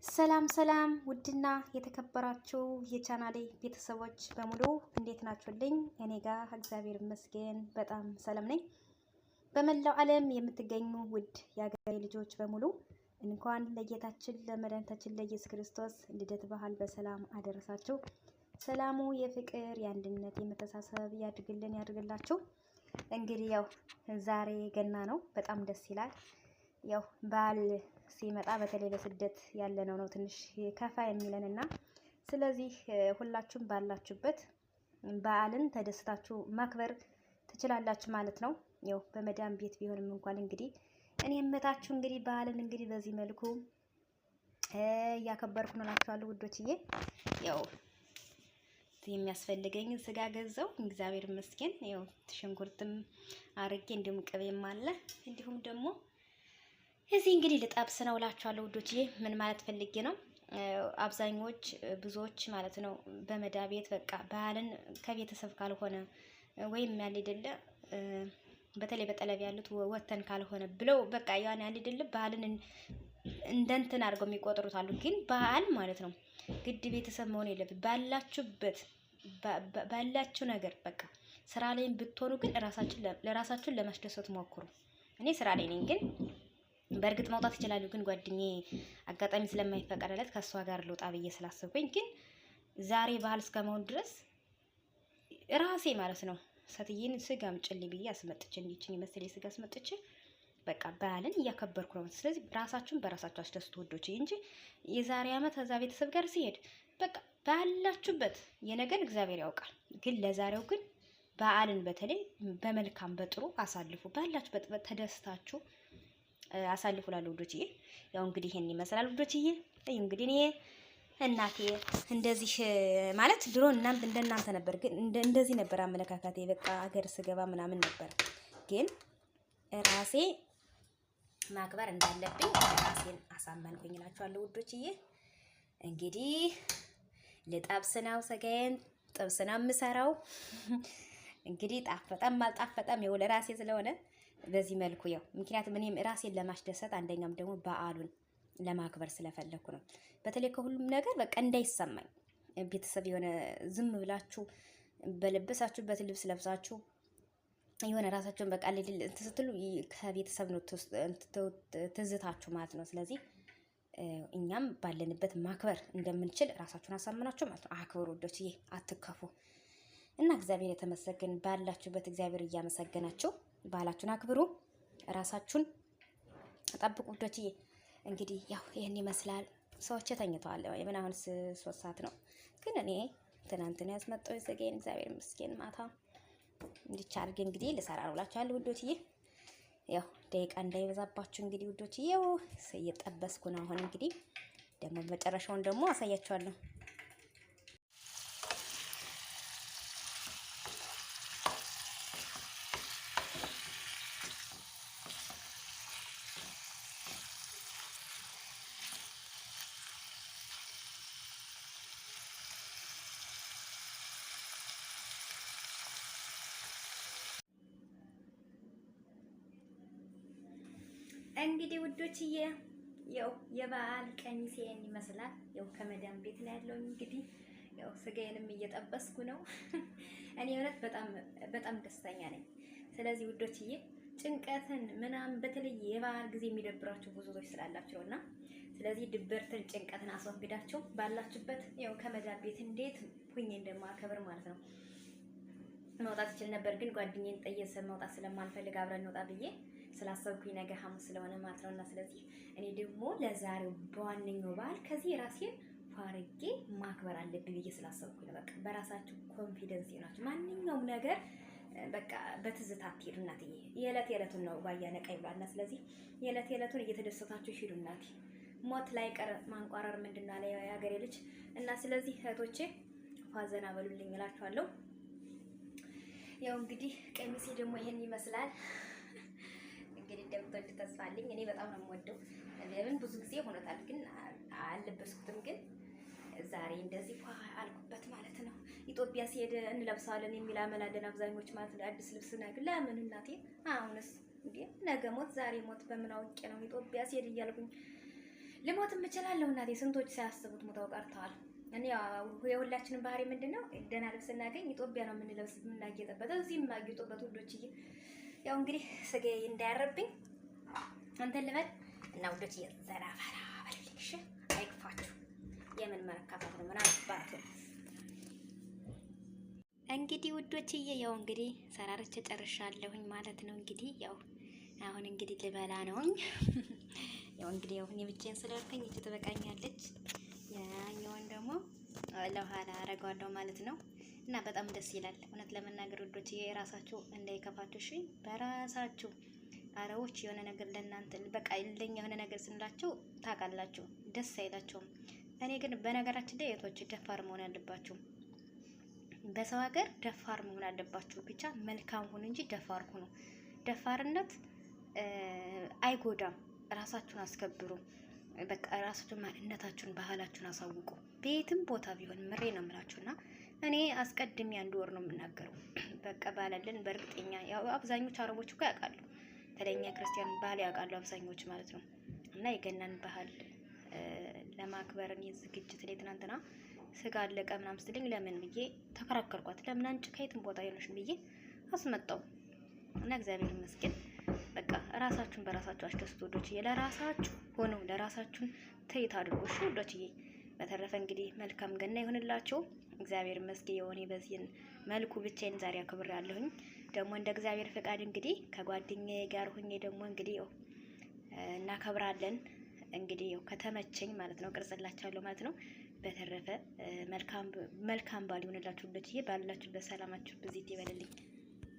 ሰላም ሰላም ውድና የተከበራችሁ የቻናሌ ቤተሰቦች በሙሉ እንዴት ናችሁልኝ? እኔ ጋር እግዚአብሔር ይመስገን በጣም ሰላም ነኝ። በመላው ዓለም የምትገኙ ውድ የአገሬ ልጆች በሙሉ እንኳን ለጌታችን ለመድኃኒታችን ለኢየሱስ ክርስቶስ ልደት በዓል በሰላም አደረሳችሁ። ሰላሙ የፍቅር የአንድነት የመተሳሰብ ያድርግላችሁ። እንግዲህ ያው ዛሬ ገና ነው። በጣም ደስ ይላል። ያው በዓል ሲመጣ በተለይ በስደት ያለነው ነው ትንሽ ከፋ የሚለንና ስለዚህ ሁላችሁም ባላችሁበት በዓልን ተደስታችሁ ማክበር ትችላላችሁ ማለት ነው። ያው በመዳም ቤት ቢሆንም እንኳን እንግዲህ እኔ እመታችሁ እንግዲህ በዓልን እንግዲህ በዚህ መልኩ እያከበርኩ ነው እላችኋለሁ ውዶችዬ። ያው የሚያስፈልገኝ ስጋ ገዛው እግዚአብሔር ይመስገን። ያው ሽንኩርትም አርጌ እንዲሁም ቅቤም አለ እንዲሁም ደግሞ እዚህ እንግዲህ ልጠብስ ነው እላችኋለሁ ውዶችዬ። ምን ማለት ፈልጌ ነው? አብዛኞች ብዙዎች ማለት ነው በመዳ ቤት በቃ በዓልን ከቤተሰብ ካልሆነ ወይም ያለ አይደለ በተለይ በጠለብ ያሉት ወተን ካልሆነ ብለው በቃ ያን ያለ አይደለ በዓልን እንደንትን አድርገው የሚቆጥሩት አሉ። ግን በዓል ማለት ነው ግድ ቤተሰብ መሆን የለበት። ባላችሁ ነገር በቃ ስራ ላይም ብትሆኑ ግን ለራሳችሁን ለማስደሰት ሞክሩ። እኔ ስራ ላይ ነኝ ግን በእርግጥ መውጣት ይችላሉ። ግን ጓደኛዬ አጋጣሚ ስለማይፈቀደለት ከሷ ጋር ልውጣ ብዬ ስላሰብኩኝ ግን ዛሬ በዓል እስከመሆን ድረስ ራሴ ማለት ነው ሰትዬን ስጋ አምጪልኝ ብዬ አስመጥቼ እንዲችን ይመስል ስጋ አስመጥቼ በቃ በዓልን እያከበርኩ ነው። ስለዚህ ራሳችሁን በራሳችሁ አስደስቱ ውዶች እንጂ የዛሬ ዓመት ከዛ ቤተሰብ ጋር ሲሄድ በቃ ባላችሁበት የነገን እግዚአብሔር ያውቃል። ግን ለዛሬው ግን በዓልን በተለይ በመልካም በጥሩ አሳልፉ። ባላችሁበት ተደስታችሁ አሳልፉ ላሉ ውዶችዬ። ያው እንግዲህ ይሄን ይመስላል ውዶችዬ። እንግዲህ እኔ እናቴ እንደዚህ ማለት ድሮ እናንተ እንደናንተ ነበር፣ ግን እንደዚህ ነበር አመለካከቴ። በቃ ሀገር ስገባ ምናምን ነበር፣ ግን ራሴ ማክበር እንዳለብኝ ራሴን አሳመንኩኝ እላችኋለሁ ውዶችዬ። እንግዲህ ልጠብስ ነው ሰጋዬን ጥብስ ነው የምሰራው። እንግዲህ ጣፈጠም አልጣፈጠም ይኸው ለራሴ ስለሆነ በዚህ መልኩ ያው ምክንያቱም እኔም ራሴን ለማስደሰት አንደኛም ደግሞ በዓሉን ለማክበር ስለፈለኩ ነው። በተለይ ከሁሉም ነገር በቃ እንዳይሰማኝ ቤተሰብ የሆነ ዝም ብላችሁ በለበሳችሁበት ልብስ ለብሳችሁ የሆነ ራሳችሁን በቃ ስትሉ ከቤተሰብ ነው ትዝታችሁ ማለት ነው። ስለዚህ እኛም ባለንበት ማክበር እንደምንችል ራሳችሁን አሳምናችሁ ማለት ነው አክብሩ ውዶችዬ፣ አትከፉ እና እግዚአብሔር የተመሰገን ባላችሁበት እግዚአብሔር እያመሰገናችሁ ባህላችሁን አክብሩ፣ ራሳችሁን ጠብቁ ውዶችዬ። እንግዲህ ያው ይሄን ይመስላል። ሰዎች ተኝተዋል። የምን አሁን 3 ሰዓት ነው፣ ግን እኔ ትናንትና ያስመጣው የዘገየን እግዚአብሔር ይመስገን ማታ እንዲች አድርጌ እንግዲህ ልሰራ ነው እላችኋለሁ ውዶችዬ። ያው ደቂቃ እንዳይበዛባችሁ እንግዲህ ውዶችዬ እየጠበስኩ ነው። አሁን እንግዲህ ደግሞ መጨረሻውን ደግሞ አሳያችኋለሁ። እንግዲህ ውዶችዬ ያው የበዓል ቀሚሴን ይመስላል። ያው ከመዳም ቤት ነው ያለው። እንግዲህ ያው ስጋዬንም እየጠበስኩ ነው። እኔ እውነት በጣም ደስተኛ ነኝ። ስለዚህ ውዶችዬ ጭንቀትን ምናምን በተለይ የበዓል ጊዜ የሚደብራችሁ ብዙዎች ስላላችሁ ነውና ስለዚህ ድብርትን ጭንቀትን አስወግዳችሁ ባላችሁበት ያው ከመዳም ቤት እንዴት ሁኜ እንደማከብር ማለት ነው መውጣት ይችል ነበር። ግን ጓደኛዬን ጠየሰ መውጣት ስለማልፈልግ አብረን እንውጣ ብዬ ስላሰብኩኝ ነገ ሐሙስ ስለሆነ ማለት ነውና ስለዚህ እኔ ደግሞ ለዛሬው በዋነኛው በዓል ከዚህ ራሴን ፋርጌ ማክበር አለብኝ ብዬ ስላሰብኩኝ ነው። በቃ በራሳችሁ ኮንፊደንስ ይሆናችሁ ማንኛውም ነገር በቃ በትዝታ አትሄዱ እናትዬ። የዕለቱን ነው ባያ ነቀይ ብሏልና ስለዚህ የዕለቱን እየተደሰታችሁ ሂዱ እናቴ። ሞት ላይ ቀር ማንቋረር ምንድነው አለ የሀገሬ ልጅ እና ስለዚህ እህቶቼ ፋዘና በሉልኝ እላችኋለሁ። ያው እንግዲህ ቀሚሴ ደግሞ ይሄን ይመስላል። እንግዲህ እንደምትወድ ተስፋ አለኝ። እኔ በጣም ነው የምወደው። ለምን ብዙ ጊዜ ሆኖታል ግን አልለበስኩትም። ግን ዛሬ እንደዚህ አልኩበት ማለት ነው። ኢትዮጵያ ሲሄድ እንለብሳለን የሚል አመላለን አብዛኞች ማለት ነው። አዲስ ልብስ ነገር ለምን እናቴ አሁንስ እንዴ ነገ ሞት ዛሬ ሞት በምን አውቄ ነው ኢትዮጵያ ሲሄድ እያልኩኝ ልሞትም እችላለሁ እናቴ። ስንቶች ሳያስቡት ሞተው ቀርተዋል። እኔ የሁላችንም ባህሪ ምንድነው? ደህና ልብስ እናገኝ ኢትዮጵያ ነው የምንለብስ የምናጌጥበት፣ እዚህም ማጌጡበት ውዶችዬ። ያው እንግዲህ ስጌ እንዳያረብኝ እንትን ልበል እና ውዶችዬ ዘና ፈራ በልልኝ። እሺ አይክፋችሁ። የምን መረካፋት ነው? ምን አባቱ እንግዲህ ውዶችዬ፣ ያው እንግዲህ ሰራርቼ ጨርሻለሁኝ ማለት ነው። እንግዲህ ያው አሁን እንግዲህ ልበላ ነውኝ። ያው እንግዲህ ያው እኔ ብቻዬን ስለሆንኩኝ እቺ ትበቃኛለች። ያኛውን ደግሞ ለኋላ አረጋለሁ ማለት ነው። እና በጣም ደስ ይላል እውነት ለመናገር ውዶችዬ፣ የራሳችሁ እንዳይከፋችሁ እሺ። በራሳችሁ አረቦች የሆነ ነገር ለእናንተ በቃ ለኛ የሆነ ነገር ስንላቸው ታውቃላችሁ ደስ አይላቸውም። እኔ ግን በነገራችን ላይ የቶች ደፋር መሆን አለባችሁ። በሰው ሀገር ደፋር መሆን አለባችሁ። ብቻ መልካም ሁኑ እንጂ ደፋር ሁኑ። ደፋርነት አይጎዳም። ራሳችሁን አስከብሩ። በቃ ራሳችሁን ማንነታችሁን ባህላችሁን አሳውቁ። ቤትም ቦታ ቢሆን ምሬ ነው የምላችሁና እኔ አስቀድሜ 1 ወር ነው የምናገረው። በቃ ባላለን በእርግጠኛ ያው አብዛኞቹ አረቦች እኮ ያውቃሉ። ተለኛ ክርስቲያን ባህል ያውቃሉ አብዛኞቹ ማለት ነው። እና የገናን ባህል ለማክበር እኔ ዝግጅት ላይ ትናንትና ስጋ አለቀ ምናምን ስትለኝ ለምን ብዬ ተከራከርኳት። ለምን አንቺ ከየትም ቦታ የሆነሽም ብዬ አስመጣው እና እግዚአብሔር ይመስገን። በቃ ራሳችሁን በራሳችሁ አስደስቱ ወዶችዬ። ለራሳችሁ ሆኖ ለራሳችሁን ትሪት አድርጉ እሺ ወዶችዬ። በተረፈ እንግዲህ መልካም ገና ይሁንላችሁ። እግዚአብሔር ይመስገን የሆነ በዚህን መልኩ ብቻዬን ዛሬ አክብሬያለሁኝ። ደግሞ እንደ እግዚአብሔር ፈቃድ እንግዲህ ከጓደኛዬ ጋር ሆኜ ደግሞ እንግዲህ እናከብራለን። እንግዲህ ከተመቸኝ ማለት ነው ቅርጽላችኋለሁ ማለት ነው። በተረፈ መልካም ባል ይሁንላችሁ ብቻዬ። ባላችሁበት ሰላማችሁ በዚህ ይበልልኝ።